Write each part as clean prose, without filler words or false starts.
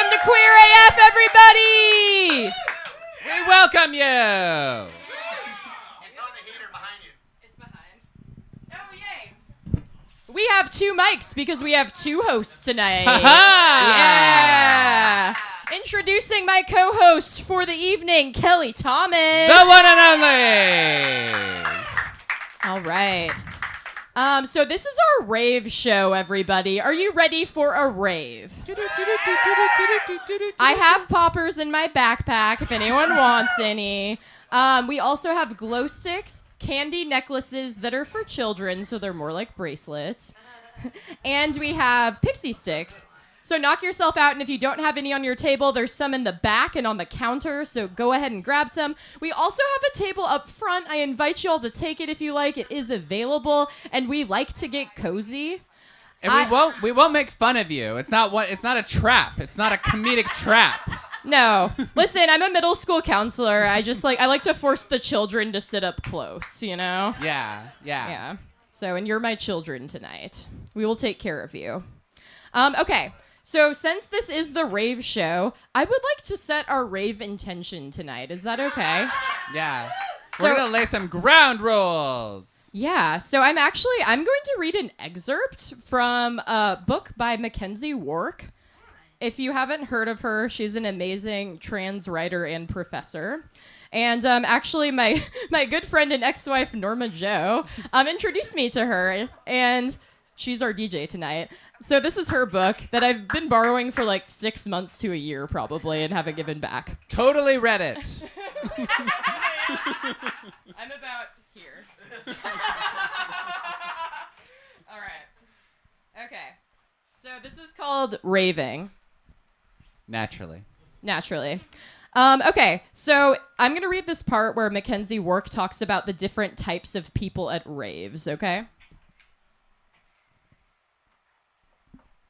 Welcome to Queer AF, everybody! We welcome you! It's on the heater behind you. It's behind. Oh, yay. We have two mics because we have two hosts tonight. Yeah! Introducing my co-host for the evening, Kelly Thomas. The one and only! All right. So this is our rave show, everybody. Are you ready for a rave? I have poppers in my backpack if anyone wants any. We also have glow sticks, candy necklaces that are for children, so they're more like bracelets. And we have pixie sticks. So knock yourself out, and if you don't have any on your table, there's some in the back and on the counter, so go ahead and grab some. We also have a table up front. I invite you all to take it if you like. It is available, and we like to get cozy. And we won't make fun of you. It's not a trap. It's not a comedic trap. No. Listen, I'm a middle school counselor. I like to force the children to sit up close, you know? Yeah. So, and you're my children tonight. We will take care of you. Okay. So since this is the rave show, I would like to set our rave intention tonight. Is that okay? Yeah. So, we're going to lay some ground rules. Yeah. So I'm going to read an excerpt from a book by Mackenzie Wark. If you haven't heard of her, she's an amazing trans writer and professor. And actually, my good friend and ex-wife, Norma Jo, introduced me to her. And she's our DJ tonight. So this is her book that I've been borrowing for like 6 months to a year probably and haven't given back. Totally read it. I'm about here. All right. Okay. So this is called Raving. Naturally. Okay, so I'm going to read this part where Mackenzie Wark talks about the different types of people at raves, okay?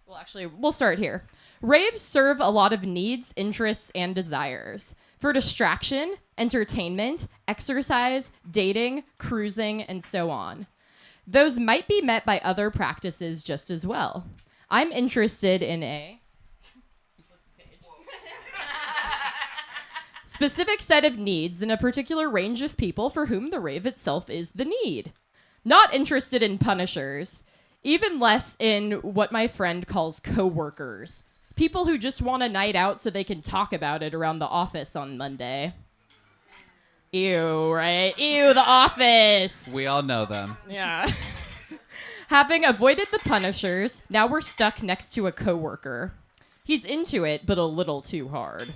Well, actually, we'll start here. Raves serve a lot of needs, interests, and desires. For distraction, entertainment, exercise, dating, cruising, and so on. Those might be met by other practices just as well. I'm interested in a specific set of needs in a particular range of people for whom the rave itself is the need. Not interested in punishers. Even less in what my friend calls coworkers. People who just want a night out so they can talk about it around the office on Monday. Ew, right? Ew, the office. We all know them. Yeah. Having avoided the punishers, now we're stuck next to a coworker. He's into it, but a little too hard.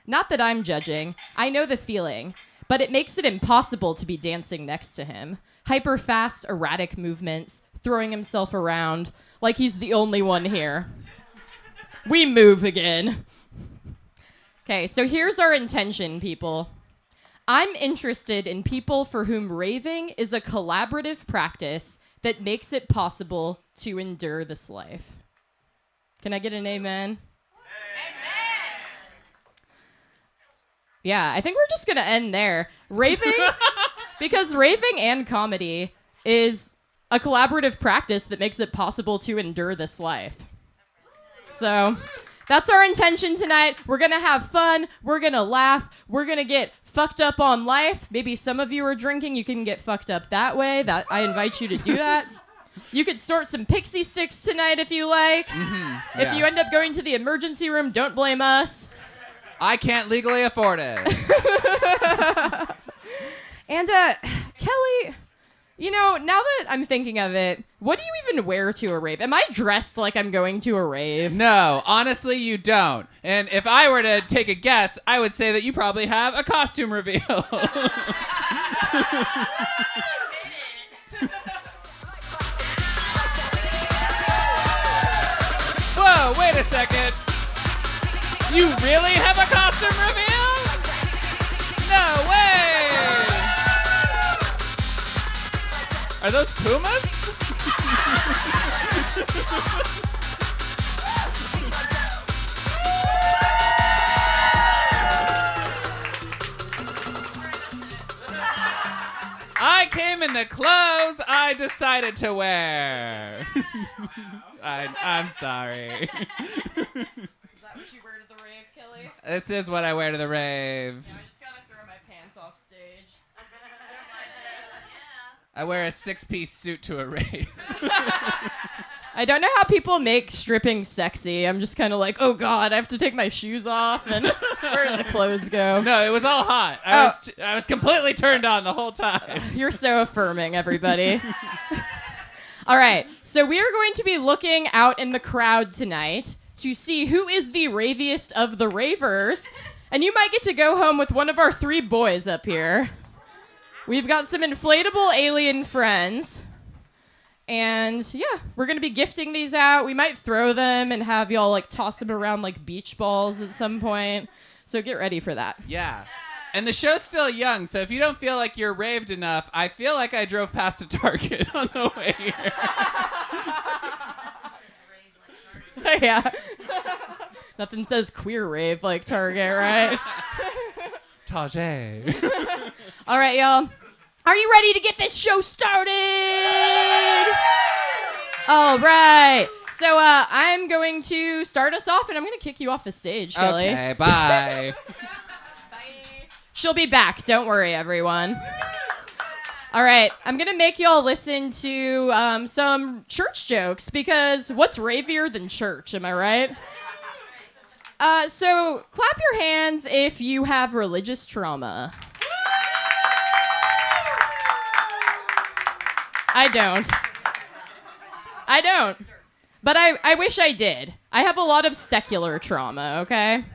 Not that I'm judging. I know the feeling. But it makes it impossible to be dancing next to him. Hyper-fast, erratic movements. Throwing himself around like he's the only one here. We move again. Okay, so here's our intention, people. I'm interested in people for whom raving is a collaborative practice that makes it possible to endure this life. Can I get an amen? Amen. Yeah, I think we're just going to end there. Raving, because raving and comedy is a collaborative practice that makes it possible to endure this life. So that's our intention tonight. We're going to have fun. We're going to laugh. We're going to get fucked up on life. Maybe some of you are drinking. You can get fucked up that way. I invite you to do that. You could snort some pixie sticks tonight if you like. Mm-hmm. If you end up going to the emergency room, don't blame us. I can't legally afford it. And Kelly... You know, now that I'm thinking of it, what do you even wear to a rave? Am I dressed like I'm going to a rave? No, honestly, you don't. And if I were to take a guess, I would say that you probably have a costume reveal. Whoa, wait a second. You really have a costume reveal? No way! Are those pumas? I came in the clothes I decided to wear. I'm sorry. Is that what you wear to the rave? This is what I wear to the rave. I just gotta throw my pants off stage. I wear a 6-piece suit to a rave. I don't know how people make stripping sexy. I'm just kind of like, oh God, I have to take my shoes off, and where do the clothes go? No, it was all hot. I was completely turned on the whole time. You're so affirming, everybody. All right, so we are going to be looking out in the crowd tonight to see who is the raviest of the ravers, and you might get to go home with one of our 3 boys up here. We've got some inflatable alien friends. And yeah, we're going to be gifting these out. We might throw them and have y'all like toss them around like beach balls at some point. So get ready for that. Yeah. And the show's still young, so if you don't feel like you're raved enough, I feel like I drove past a Target on the way here. Yeah. Nothing says queer rave like Target, right? Target. All right, y'all. Are you ready to get this show started? All right. So I'm going to start us off, and I'm going to kick you off the stage, Kelly. Okay, bye. Bye. She'll be back. Don't worry, everyone. All right. I'm going to make y'all listen to some church jokes, because what's ravier than church? Am I right? So clap your hands if you have religious trauma. I don't. But I wish I did. I have a lot of secular trauma, okay?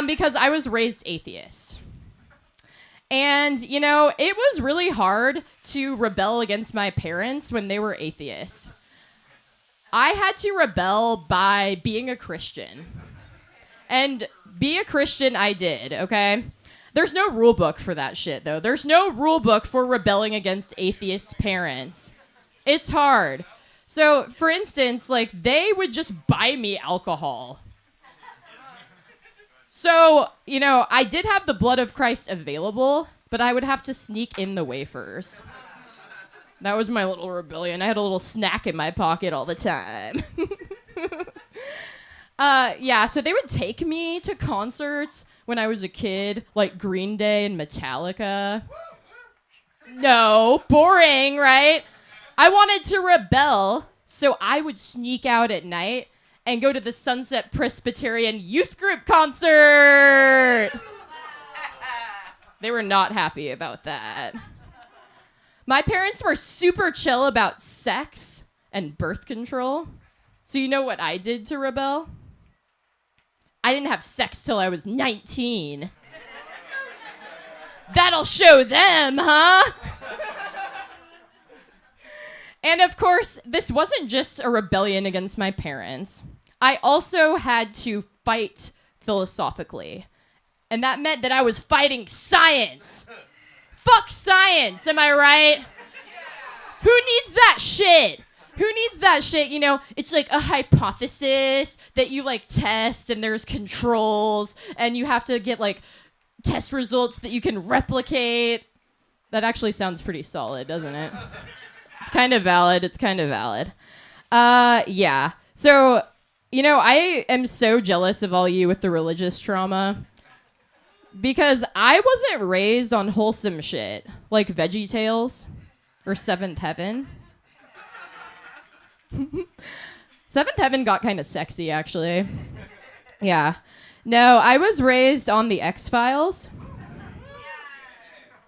Because I was raised atheist. And, you know, it was really hard to rebel against my parents when they were atheists. I had to rebel by being a Christian. And be a Christian I did, okay? There's no rule book for that shit, though. There's no rule book for rebelling against atheist parents. It's hard. So, for instance, like, they would just buy me alcohol. So, you know, I did have the blood of Christ available, but I would have to sneak in the wafers. That was my little rebellion. I had a little snack in my pocket all the time. Yeah, so they would take me to concerts when I was a kid, like Green Day and Metallica. No, boring, right? I wanted to rebel, so I would sneak out at night and go to the Sunset Presbyterian Youth Group concert. They were not happy about that. My parents were super chill about sex and birth control. So you know what I did to rebel? I didn't have sex till I was 19. That'll show them, huh? And of course, this wasn't just a rebellion against my parents. I also had to fight philosophically. And that meant that I was fighting science. Fuck science, am I right? Who needs that shit? Who needs that shit? You know, it's like a hypothesis that you like test, and there's controls, and you have to get like test results that you can replicate. That actually sounds pretty solid, doesn't it? It's kind of valid. Yeah. So, you know, I am so jealous of all you with the religious trauma, because I wasn't raised on wholesome shit like VeggieTales or Seventh Heaven. Seventh Heaven got kind of sexy, actually. Yeah. No, I was raised on the X-Files,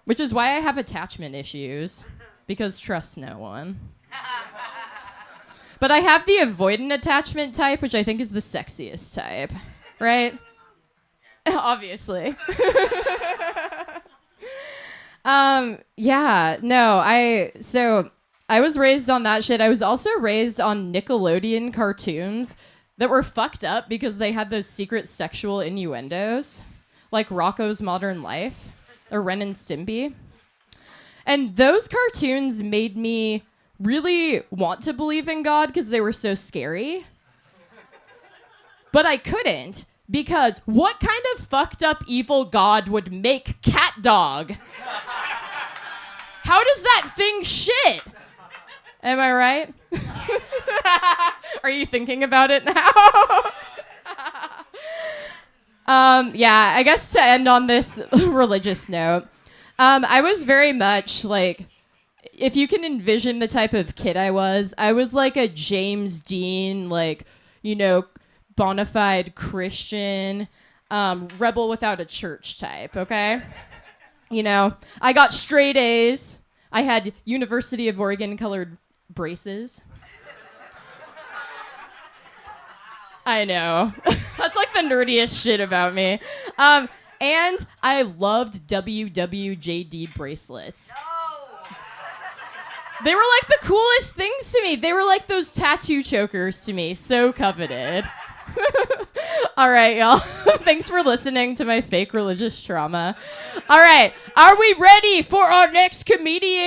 which is why I have attachment issues, because trust no one. But I have the avoidant attachment type, which I think is the sexiest type, right? Obviously. Yeah, no, so I was raised on that shit. I was also raised on Nickelodeon cartoons that were fucked up because they had those secret sexual innuendos, like Rocco's Modern Life or Ren and Stimpy. And those cartoons made me really want to believe in God because they were so scary. But I couldn't, because what kind of fucked up evil God would make cat dog? How does that thing shit? Am I right? Are you thinking about it now? Yeah, I guess to end on this religious note, I was very much like, if you can envision the type of kid I was like a James Dean, like, bona fide Christian, rebel without a church type, okay? I got straight A's. I had University of Oregon colored braces. I know. That's like the nerdiest shit about me. And I loved WWJD bracelets. They were like the coolest things to me. They were like those tattoo chokers to me. So coveted. All right, y'all. Thanks for listening to my fake religious trauma. All right. Are we ready for our next comedian?